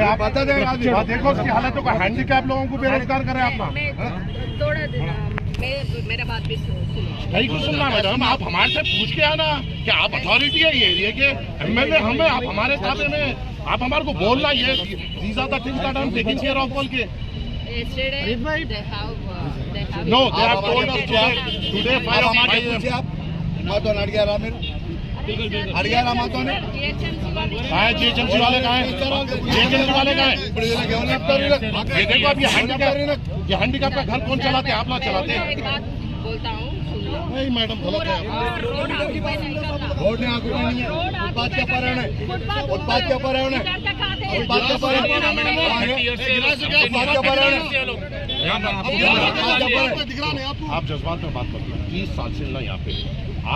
आप बता देंगे देखो उसकी हालतों का हैंडीकैप लोगों को बेरोजगार करें आप मेरा बात भी नहीं कुछ सुनना मैडम, आप हमारे से पूछ के आना कि आप अथॉरिटी है ये एरिया के एमएलए हमें, आप हमारे ताबे में, आप हमारे को बोलना ये these are the things that I'm taking care of बोल के। No, they have told us today 5 GHMC वाले कहाँ हैं? GHMC वाले कहाँ हैं? ये देखो अब ये हैंडीकैप का घर कौन चलाते हैं? आप लोग चलाते हैं? बोलता हूँ नहीं मैडम गलत है। रोड ने आगे नहीं है, फुटपाथ के ऊपर है, फुटपाथ के ऊपर है, फुटपाथ के ऊपर है, आप जज्बात में बात करते हैं। 30 साल से ना यहाँ पे,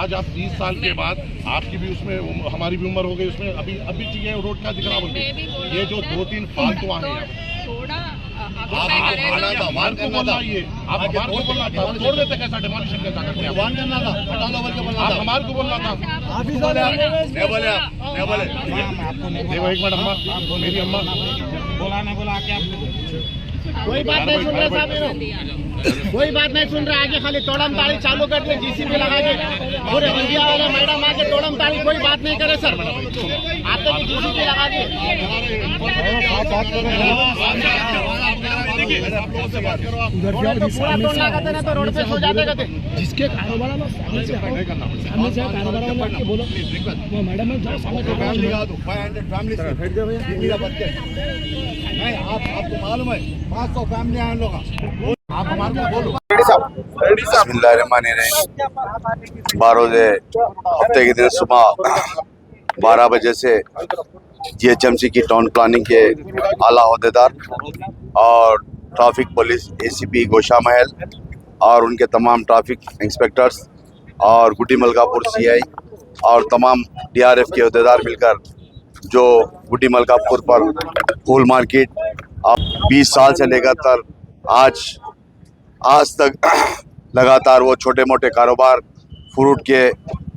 आज आप 30 साल के बाद आपकी भी उसमें हमारी भी उम्र हो गई, उसमें अभी ठीक है रोड क्या दिख रहा बोलते, ये जो 2-3 फालतू आए हैं आप हमारे को बोलना, ये आप हमारे को बोलना था, छोड़ देते कैसा डिमोलिशन कैसा करते हैं, आप हमारे को बोलना था। देखो एक मिनट अम्मा, मेरी अम्मा बोला क्या कोई बात नहीं सुन रहा साहब, कोई बात नहीं सुन रहा, आगे खाली तोड़म ताली चालू कर दे, जीसीबी लगा के पूरे इंडिया वाले मैडम आके तोड़म ताली कोई बात नहीं करे सर, आते की जीसीबी लगा के पूरा तोड़ लगाते ना तो रोड पे सो जाते कहते, जिसके कारोबार सामने से कारोबार बोलो वो मैडम आपको मालूम है 500 फैमिली आए लोग, आप हमारे को बोलो। बिस्मिल्लाहिर्रहमानिर्रहीम। 12 हफ्ते के दिन सुबह 12 बजे से जीएचएमसी की टाउन प्लानिंग के आला अहदेदार और ट्रैफिक पुलिस एसीपी गोशा महल और उनके तमाम ट्रैफिक इंस्पेक्टर्स और गुड्डी मलकापुर सीआई और तमाम डीआरएफ के अहदेदार मिलकर जो गुड्डी मलकापुर पर फूल मार्केट 20 साल से लेकर आज तक लगातार वो छोटे मोटे कारोबार फ्रूट के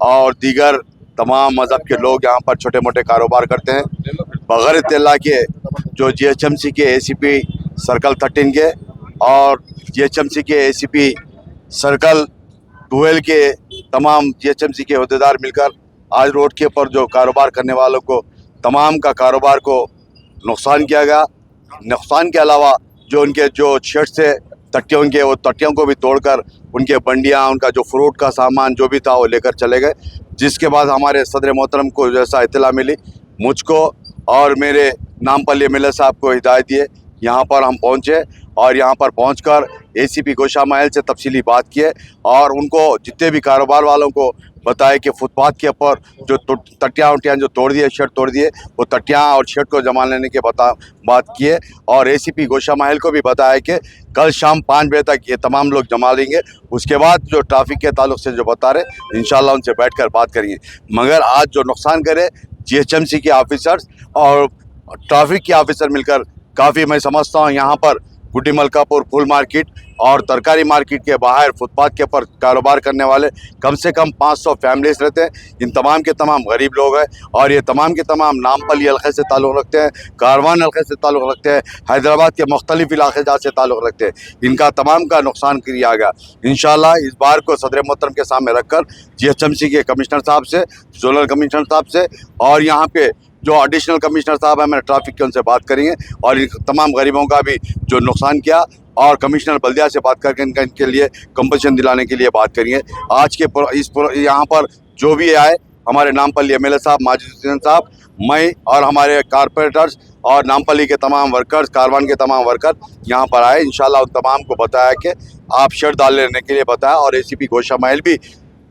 और दीगर तमाम मज़हब के लोग यहाँ पर छोटे मोटे कारोबार करते हैं। बग़ैर इत्तला के जो जीएचएमसी के एसीपी सर्कल 13 के और जीएचएमसी के एसीपी सर्कल 12 के तमाम जीएचएमसी के अहदेदार मिलकर आज रोड के ऊपर जो कारोबार करने वालों को तमाम का कारोबार को नुकसान किया गया। नुकसान के अलावा जो उनके जो शेड से तट्टियों के वो तट्टियों को भी तोड़कर उनके बंडियां उनका जो फ्रूट का सामान जो भी था वो लेकर चले गए, जिसके बाद हमारे सदर मोहतरम को जैसा इत्तला मिली मुझको और मेरे नामपल्ली एमएलए साहब को हिदायत दिए, यहाँ पर हम पहुँचे और यहाँ पर पहुंचकर एसीपी गोशा महल से तफसीली बात किए और उनको जितने भी कारोबार वालों को बताया कि फुटपाथ के ऊपर जो तटियाँ उटियाँ जो तोड़ दिए, शेड तोड़ दिए, वो तटियाँ और शेड को जमा लेने के बात किए और एसीपी गोशा महल को भी बताया कि कल शाम 5 बजे तक ये तमाम लोग जमा लेंगे। उसके बाद जो ट्रैफिक के ताल्लुक से जो बता रहे इंशाल्लाह उनसे बैठकर बात करेंगे। मगर आज जो नुकसान करे जीएचएमसी के ऑफिसर्स और ट्रैफिक के ऑफिसर मिलकर काफ़ी मैं समझता हूँ यहाँ पर गुड्डी मलकापुर फुल मार्केट और तरकारी मार्केट के बाहर फुटपाथ के ऊपर कारोबार करने वाले कम से कम 500 फैमिलीज रहते हैं। इन तमाम के तमाम गरीब लोग हैं और ये तमाम के तमाम नामपल्ली हल्के से ताल्लुक़ रखते हैं, कारवान हल्के से ताल्लुक़ रखते हैं, हैदराबाद के मुख्तलिफ इलाके जहाँ से ताल्लुक़ रखते हैं। इनका तमाम का नुकसान किया गया। इंशाल्लाह इस बार को सदर मोहतरम के सामने रखकर GHMC के कमिश्नर साहब से, जोनल कमिश्नर साहब से और यहाँ पे जो एडिशनल कमिश्नर साहब हैं, मैंने ट्रैफिक के उनसे बात करेंगे और इन तमाम गरीबों का भी जो नुकसान किया और कमिश्नर बल्दिया से बात करके इनके लिए कंपनसेशन दिलाने के लिए बात करेंगे। आज के यहाँ पर जो भी आए, हमारे नामपल्ली MLA साहब, माजिद हुसैन साहब, मैं और हमारे कारपोरेटर्स और नामपल्ली के तमाम वर्कर्स, कारवान के तमाम वर्कर यहाँ पर आए। इंशाल्लाह उन तमाम को बताया कि आप शर्ट डाल लेने के लिए बताया और ACP गोशा महल भी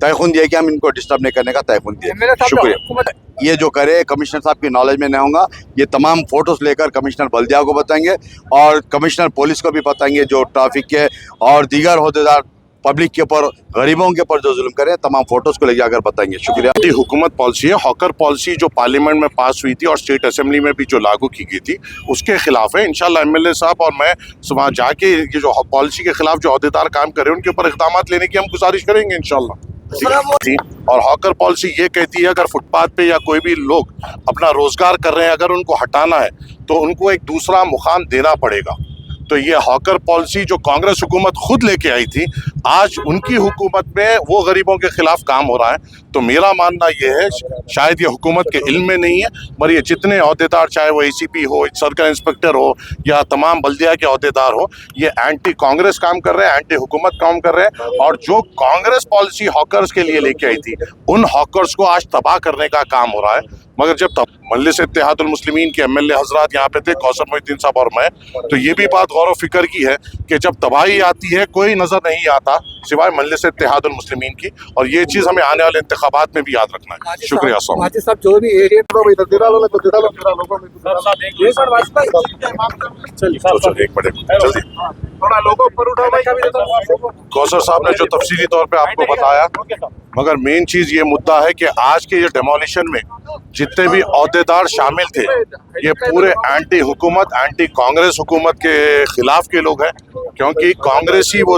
तयखुन दिया कि हम इनको डिस्टर्ब नहीं करने का तयखुन दिया। शुक्रिया। ये जो करे कमिश्नर साहब की नॉलेज में नहीं होगा, ये तमाम फोटोज लेकर कमिश्नर बल्दिया को बताएंगे और कमिश्नर पुलिस को भी बताएंगे, जो ट्रैफिक के और दीगर होदेदार पब्लिक के ऊपर, गरीबों के ऊपर जो जुल्म करें, तमाम फोटोज को ले जाकर बताएंगे। शुक्रिया। हुकूमत पॉलिसी है, हॉकर पॉलिसी जो पार्लियामेंट में पास हुई थी और स्टेट असेंबली में भी जो लागू की गई थी, उसके खिलाफ है। इंशाल्लाह MLA साहब और मैं सुबह जाके ये जो पॉलिसी के खिलाफ जो अहदेदार काम कर रहे हैं उनके ऊपर इक़दाम लेने की हम गुजारिश करेंगे इंशाल्लाह। और हॉकर पॉलिसी ये कहती है अगर फुटपाथ पे या कोई भी लोग अपना रोजगार कर रहे हैं, अगर उनको हटाना है तो उनको एक दूसरा मुकाम देना पड़ेगा। तो ये हॉकर पॉलिसी जो कांग्रेस हुकूमत खुद लेके आई थी, आज उनकी हुकूमत में वो गरीबों के खिलाफ काम हो रहा है। तो मेरा मानना ये है, शायद ये हुकूमत के इल्म में नहीं है, मगर ये जितने अहदेदार, चाहे वो ACP हो, सर्कल इंस्पेक्टर हो या तमाम बल्दिया के अहदेदार हो, ये एंटी कांग्रेस काम कर रहे हैं, एंटी हुकूमत काम कर रहे हैं। और जो कांग्रेस पॉलिसी हॉकर्स के लिए लेके आई थी, उन हॉकर्स को आज तबाह करने का काम हो रहा है। मगर जब तब मजलिस इत्तेहादुल मुस्लिमीन के MLA हजरात यहाँ पे थे, कौसर मोहिद्दीन साहब और मैं, तो ये भी बात गौर व फिक्र की है कि जब तबाही आती है कोई नजर नहीं आता सिवाय मजलिस इत्तेहादुल मुस्लिमीन की, और ये चीज़ हमें आने वाले इंतखाबात में भी याद रखना है। शुक्रिया। साहब जो भी एरिया थोड़ा लोगों पर कौसर साहब ने जो तफसीली तौर पे आपको बताया, मगर मेन चीज़ ये मुद्दा है कि आज के ये डेमोलिशन में जितने भी अहदेदार शामिल थे, ये पूरे एंटी हुकूमत, एंटी कांग्रेस हुकूमत के खिलाफ के लोग हैं, क्योंकि कांग्रेसी वो